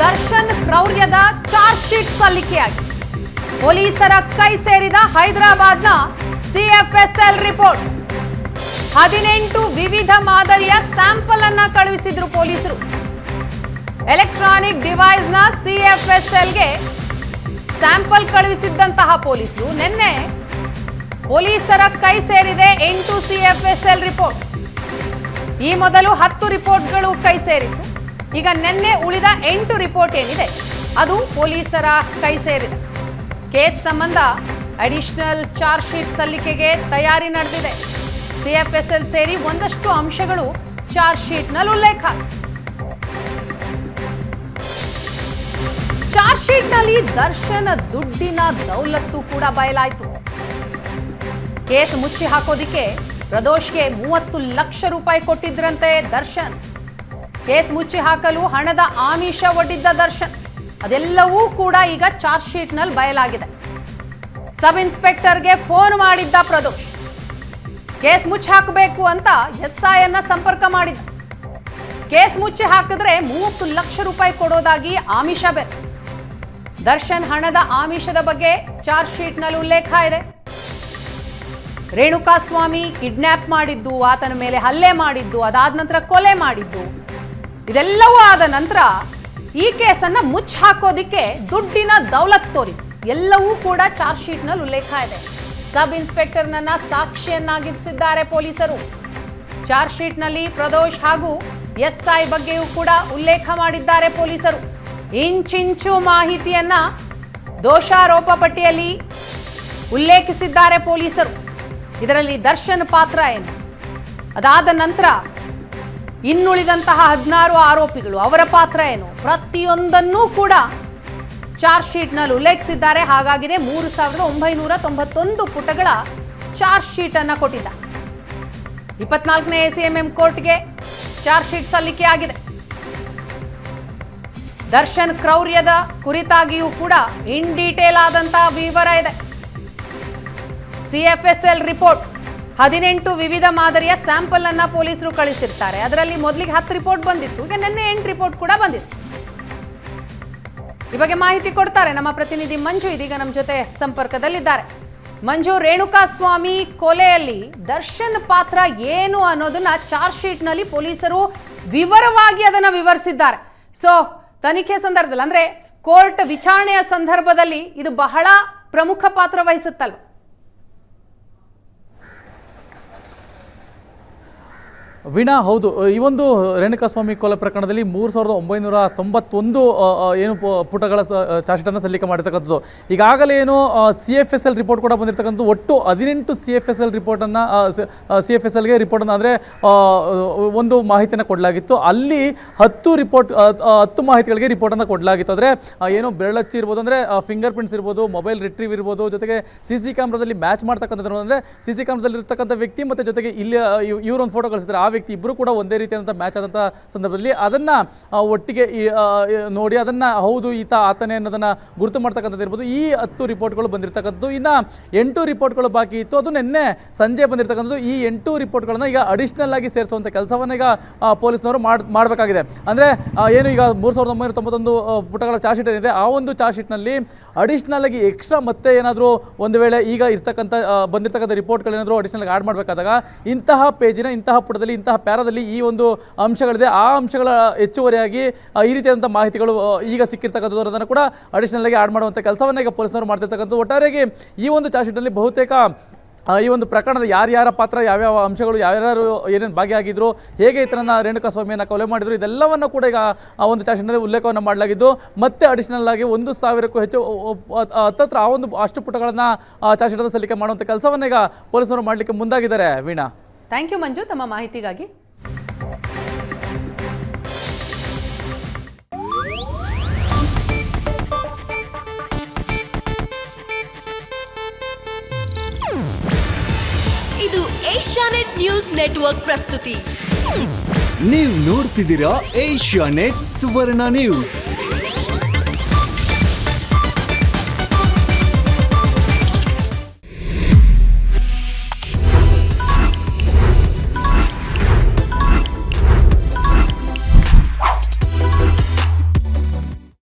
ದರ್ಶನ್ ಕ್ರೌರ್ಯದ charge sheet ಸಲ್ಲಿಕೆಯಾಗಿದೆ. ಪೊಲೀಸರ ಕೈ ಸೇರಿದ ಹೈದರಾಬಾದ್ನ ಸಿಎಫ್ಎಸ್ಎಲ್ ರಿಪೋರ್ಟ್. 18 ವಿವಿಧ ಮಾದರಿಯ ಸ್ಯಾಂಪಲ್ ಅನ್ನ ಕಳುಹಿಸಿದ್ರು ಪೊಲೀಸರು. ಎಲೆಕ್ಟ್ರಾನಿಕ್ ಡಿವೈಸ್ನ ಸಿಎಫ್ಎಸ್ಎಲ್ಗೆ ಸ್ಯಾಂಪಲ್ ಕಳುಹಿಸಿದ್ದಂತಹ ಪೊಲೀಸರು ನಿನ್ನೆ ಪೊಲೀಸರ ಕೈ ಸೇರಿದೆ 8 ಸಿಎಫ್ಎಸ್ಎಲ್ ರಿಪೋರ್ಟ್. ಈ ಮೊದಲು 10 ರಿಪೋರ್ಟ್ಗಳು ಕೈ ಸೇರಿತ್ತು. ಈಗ ನಿನ್ನೆ ಉಳಿದ 8 ರಿಪೋರ್ಟ್ ಏನಿದೆ ಅದು ಪೊಲೀಸರ ಕೈ ಸೇರಿದೆ. ಕೇಸ್ ಸಂಬಂಧ ಅಡಿಷನಲ್ ಚಾರ್ಜ್ ಶೀಟ್ ಸಲ್ಲಿಕೆಗೆ ತಯಾರಿ ನಡೆದಿದೆ. ಸಿಎಫ್ಎಸ್ಎಲ್ ಸೇರಿ ಒಂದಷ್ಟು ಅಂಶಗಳು ಚಾರ್ಜ್ ಶೀಟ್ನಲ್ಲಿ ಉಲ್ಲೇಖ. ಚಾರ್ಜ್ ಶೀಟ್ನಲ್ಲಿ ದರ್ಶನ ದುಡ್ಡಿನ ದೌಲತ್ತು ಕೂಡ ಬಯಲಾಯಿತು. ಕೇಸ್ ಮುಚ್ಚಿ ಹಾಕೋದಿಕ್ಕೆ ಪ್ರದೋಷ್ಗೆ 30 ಲಕ್ಷ ರೂಪಾಯಿ ಕೊಟ್ಟಿದ್ರಂತೆ ದರ್ಶನ್. ಕೇಸ್ ಮುಚ್ಚಿ ಹಾಕಲು ಹಣದ ಆಮಿಷ ಒಡ್ಡಿದ್ದ ದರ್ಶನ್, ಅದೆಲ್ಲವೂ ಕೂಡ ಈಗ ಚಾರ್ಜ್ ಶೀಟ್ನಲ್ಲಿ ಬಯಲಾಗಿದೆ. ಸಬ್ ಇನ್ಸ್ಪೆಕ್ಟರ್ಗೆ ಫೋನ್ ಮಾಡಿದ್ದ ಪ್ರದೋಷ್. ಕೇಸ್ ಮುಚ್ಚಿ ಹಾಕಬೇಕು ಅಂತ ಎಸ್ಐ ಅನ್ನ ಸಂಪರ್ಕ ಮಾಡಿದ್ದ. ಕೇಸ್ ಮುಚ್ಚಿ ಹಾಕಿದ್ರೆ 30 ಲಕ್ಷ ರೂಪಾಯಿ ಕೊಡೋದಾಗಿ ಆಮಿಷ ಬೇರೆ. ದರ್ಶನ್ ಹಣದ ಆಮಿಷದ ಬಗ್ಗೆ ಚಾರ್ಜ್ ಶೀಟ್ನಲ್ಲಿ ಉಲ್ಲೇಖ ಇದೆ. ರೇಣುಕಾಸ್ವಾಮಿ ಕಿಡ್ನಾಪ್ ಮಾಡಿದ್ದು, ಆತನ ಮೇಲೆ ಹಲ್ಲೆ ಮಾಡಿದ್ದು, ಅದಾದ ನಂತರ ಕೊಲೆ ಮಾಡಿದ್ದು, ಇದೆಲ್ಲವೂ ಆದ ನಂತರ ಈ ಕೇಸನ್ನ ಮುಚ್ಚಿ ಹಾಕೋದಿಕ್ಕೆ ದುಡ್ಡಿನ ದೌಲತ್ ತೋರಿತು. ಎಲ್ಲವೂ ಕೂಡ ಚಾರ್ಜ್ ಶೀಟ್ನಲ್ಲಿ ಉಲ್ಲೇಖ ಇದೆ. ಸಬ್ ಇನ್ಸ್ಪೆಕ್ಟರ್ನನ್ನ ಸಾಕ್ಷಿಯನ್ನಾಗಿಸಿದ್ದಾರೆ ಪೊಲೀಸರು. ಚಾರ್ಜ್ ಶೀಟ್ನಲ್ಲಿ ಪ್ರದೋಷ್ ಹಾಗೂ ಎಸ್ಐ ಬಗ್ಗೆಯೂ ಕೂಡ ಉಲ್ಲೇಖ ಮಾಡಿದ್ದಾರೆ ಪೊಲೀಸರು. ಇಂಚಿಂಚು ಮಾಹಿತಿಯನ್ನ ದೋಷಾರೋಪ ಪಟ್ಟಿಯಲ್ಲಿ ಉಲ್ಲೇಖಿಸಿದ್ದಾರೆ ಪೊಲೀಸರು. ಇದರಲ್ಲಿ ದರ್ಶನ್ ಪಾತ್ರ ಏನು, ಅದಾದ ನಂತರ ಇನ್ನುಳಿದಂತಹ 16 ಆರೋಪಿಗಳು ಅವರ ಪಾತ್ರ ಏನು, ಪ್ರತಿಯೊಂದನ್ನೂ ಕೂಡ ಚಾರ್ಜ್ ಶೀಟ್ನಲ್ಲಿ ಉಲ್ಲೇಖಿಸಿದ್ದಾರೆ. ಹಾಗಾಗಿನೇ 3991 ಪುಟಗಳ ಚಾರ್ಜ್ ಶೀಟ್ ಅನ್ನ ಕೊಟ್ಟಿದ್ದ. 24ನೇ ACMM ಕೋರ್ಟ್ಗೆ ಚಾರ್ಜ್ ಶೀಟ್ ಸಲ್ಲಿಕೆಯಾಗಿದೆ. ದರ್ಶನ್ ಕ್ರೌರ್ಯದ ಕುರಿತಾಗಿಯೂ ಕೂಡ ಇನ್ ಡೀಟೇಲ್ ಆದಂತಹ ವಿವರ ಇದೆ. ಸಿಎಫ್ಎಸ್ಎಲ್ ರಿಪೋರ್ಟ್ 18 ವಿವಿಧ ಮಾದರಿಯ ಸ್ಯಾಂಪಲ್ ಅನ್ನ ಪೊಲೀಸರು ಕಳಿಸಿರ್ತಾರೆ. ಅದರಲ್ಲಿ ಮೊದಲಿಗೆ 10 ರಿಪೋರ್ಟ್ ಬಂದಿತ್ತು, ಈಗ ನಿನ್ನೆ 8 ರಿಪೋರ್ಟ್ ಕೂಡ ಬಂದಿತ್ತು. ಈ ಬಗ್ಗೆ ಮಾಹಿತಿ ಕೊಡ್ತಾರೆ ನಮ್ಮ ಪ್ರತಿನಿಧಿ ಮಂಜು, ಇದೀಗ ನಮ್ಮ ಜೊತೆ ಸಂಪರ್ಕದಲ್ಲಿದ್ದಾರೆ. ಮಂಜು, ರೇಣುಕಾಸ್ವಾಮಿ ಕೊಲೆಯಲ್ಲಿ ದರ್ಶನ್ ಪಾತ್ರ ಏನು ಅನ್ನೋದನ್ನ ಚಾರ್ಜ್ ಶೀಟ್ ನಲ್ಲಿ ಪೊಲೀಸರು ವಿವರವಾಗಿ ಅದನ್ನ ವಿವರಿಸಿದ್ದಾರೆ. ಸೊ ತನಿಖೆ ಸಂದರ್ಭದಲ್ಲಿ ಅಂದ್ರೆ ಕೋರ್ಟ್ ವಿಚಾರಣೆಯ ಸಂದರ್ಭದಲ್ಲಿ ಇದು ಬಹಳ ಪ್ರಮುಖ ಪಾತ್ರ ವಹಿಸುತ್ತಲ್ವ? ವೀಣಾ, ಹೌದು. ಈ ಒಂದು ರೇಣುಕಾಸ್ವಾಮಿ ಕೊಲೆ ಪ್ರಕರಣದಲ್ಲಿ 3991 ಏನು ಪುಟಗಳ ಚಾರ್ಜ್ ಶೀಟನ್ನು ಸಲ್ಲಿಕೆ ಮಾಡಿರ್ತಕ್ಕಂಥದ್ದು. ಈಗಾಗಲೇ ಏನು CFSL ರಿಪೋರ್ಟ್ ಕೂಡ ಬಂದಿರತಕ್ಕಂಥದ್ದು. ಒಟ್ಟು 18 CFSL ರಿಪೋರ್ಟನ್ನು CFSLಗೆ ರಿಪೋರ್ಟನ್ನು ಅಂದರೆ ಒಂದು ಮಾಹಿತಿಯನ್ನು ಕೊಡಲಾಗಿತ್ತು. ಅಲ್ಲಿ 10 ಮಾಹಿತಿಗಳಿಗೆ ರಿಪೋರ್ಟನ್ನು ಕೊಡಲಾಗಿತ್ತು. ಅಂದರೆ ಏನು ಬೆರಳಚ್ಚಿ ಇರ್ಬೋದು, ಅಂದರೆ ಫಿಂಗರ್ ಪ್ರಿಂಟ್ಸ್ ಇರ್ಬೋದು, ಮೊಬೈಲ್ ರಿಟ್ರೀವ್ ಇರ್ಬೋದು, ಜೊತೆಗೆ CC ಕ್ಯಾಮ್ರಾದಲ್ಲಿ ಮ್ಯಾಚ್ ಮಾಡ್ತಕ್ಕಂಥದ್ದು, ಅಂದರೆ CC ಕ್ಯಾಮ್ರಾದಲ್ಲಿ ಇರ್ತಕ್ಕಂಥ ವ್ಯಕ್ತಿ ಮತ್ತು ಜೊತೆಗೆ ಇಲ್ಲಿ ಇವರೊಂದು ಫೋಟೋ ಕಳಿಸಿದ್ದಾರೆ, ಆ ವ್ಯಕ್ತಿ ಇಬ್ಬರು ಕೂಡ ಒಂದೇ ರೀತಿಯಾದಂಥ ಮ್ಯಾಚ್ ಆದಂಥ ಸಂದರ್ಭದಲ್ಲಿ ಅದನ್ನು ಒಟ್ಟಿಗೆ ನೋಡಿ ಅದನ್ನು ಹೌದು ಈತ ಆತನೇ ಅನ್ನೋದನ್ನು ಗುರುತು ಮಾಡ್ತಕ್ಕಂಥದ್ದು ಇರ್ಬೋದು. ಈ 10 ರಿಪೋರ್ಟ್ಗಳು ಬಂದಿರತಕ್ಕಂಥದ್ದು. ಇನ್ನು 8 ರಿಪೋರ್ಟ್ಗಳು ಬಾಕಿ ಇತ್ತು, ಅದು ನಿನ್ನೆ ಸಂಜೆ ಬಂದಿರತಕ್ಕಂಥದ್ದು. ಈ 8 ರಿಪೋರ್ಟ್ಗಳನ್ನ ಈಗ ಅಡಿಷನಲ್ ಆಗಿ ಸೇರಿಸುವಂಥ ಕೆಲಸವನ್ನು ಈಗ ಪೊಲೀಸ್ನವರು ಮಾಡಬೇಕಾಗಿದೆ. ಅಂದರೆ ಏನು ಈಗ 3991 ಪುಟಗಳ ಚಾರ್ಜ್ ಶೀಟ್ ಏನಿದೆ, ಆ ಒಂದು ಚಾರ್ಜ್ ಶೀಟ್ನಲ್ಲಿ ಅಡಿಷನಲ್ ಆಗಿ ಎಕ್ಸ್ಟ್ರಾ ಮತ್ತೆ ಏನಾದರೂ ಒಂದು ವೇಳೆ ಈಗ ಇರ್ತಕ್ಕಂಥ ಬಂದಿರತಕ್ಕಂಥ ರಿಪೋರ್ಟ್ಗಳೇನಾದರೂ ಅಡಿಷನಲ್ ಆ್ಯಡ್ ಮಾಡಬೇಕಾದಾಗ ಇಂತಹ ಪೇಜಿನ ಇಂತಹ ಪುಟದಲ್ಲಿ ಇಂತಹ ಪ್ಯಾರಾದಲ್ಲಿ ಈ ಒಂದು ಅಂಶಗಳಿದೆ, ಆ ಅಂಶಗಳ ಹೆಚ್ಚುವರಿಯಾಗಿ ಈ ರೀತಿಯಾದಂಥ ಮಾಹಿತಿಗಳು ಈಗ ಸಿಕ್ಕಿರ್ತಕ್ಕಂಥದ್ದು ಅದನ್ನು ಕೂಡ ಅಡಿಷನಲ್ ಆಗಿ ಆ್ಯಡ್ ಮಾಡುವಂಥ ಕೆಲಸವನ್ನು ಈಗ ಪೊಲೀಸರು ಮಾಡ್ತಿರ್ತಕ್ಕಂಥದ್ದು. ಒಟ್ಟಾರೆಯಾಗಿ ಈ ಒಂದು ಚಾರ್ಜ್ ಶೀಟ್ನಲ್ಲಿ ಬಹುತೇಕ ಈ ಒಂದು ಪ್ರಕರಣದ ಯಾರ್ಯಾರ ಪಾತ್ರ, ಯಾವ್ಯಾವ ಅಂಶಗಳು, ಯಾರ್ಯಾರು ಏನೇನು ಭಾಗಿಯಾಗಿದ್ರು, ಹೇಗೆ ಈತನನ್ನು ರೇಣುಕಾಸ್ವಾಮಿಯನ್ನು ಕೊಲೆ ಮಾಡಿದ್ರು, ಇದೆಲ್ಲವನ್ನು ಕೂಡ ಈಗ ಆ ಒಂದು ಚಾರ್ಜ್ ಶೀಟ್ನಲ್ಲಿ ಉಲ್ಲೇಖವನ್ನು ಮಾಡಲಾಗಿದ್ದು, ಮತ್ತೆ ಅಡಿಷನಲ್ ಆಗಿ 1000ಕ್ಕೂ ಹೆಚ್ಚು ಹತ್ತತ್ರ ಆ ಒಂದು ಅಷ್ಟು ಪುಟಗಳನ್ನು ಚಾರ್ಜ್ ಶೀಟನ್ನು ಸಲ್ಲಿಕೆ ಮಾಡುವಂಥ ಕೆಲಸವನ್ನು ಈಗ ಪೊಲೀಸರು ಮಾಡಲಿಕ್ಕೆ ಮುಂದಾಗಿದ್ದಾರೆ. ವೀಣಾ, ಥ್ಯಾಂಕ್ ಯು ಮಂಜು ತಮ್ಮ ಮಾಹಿತಿಗಾಗಿ. ಇದು ಏಷ್ಯಾನೆಟ್ ನ್ಯೂಸ್ ನೆಟ್ವರ್ಕ್ ಪ್ರಸ್ತುತಿ. ನೀವು ನೋಡ್ತಿದ್ದೀರಾ ಏಷ್ಯಾನೆಟ್ ಸುವರ್ಣ ನ್ಯೂಸ್.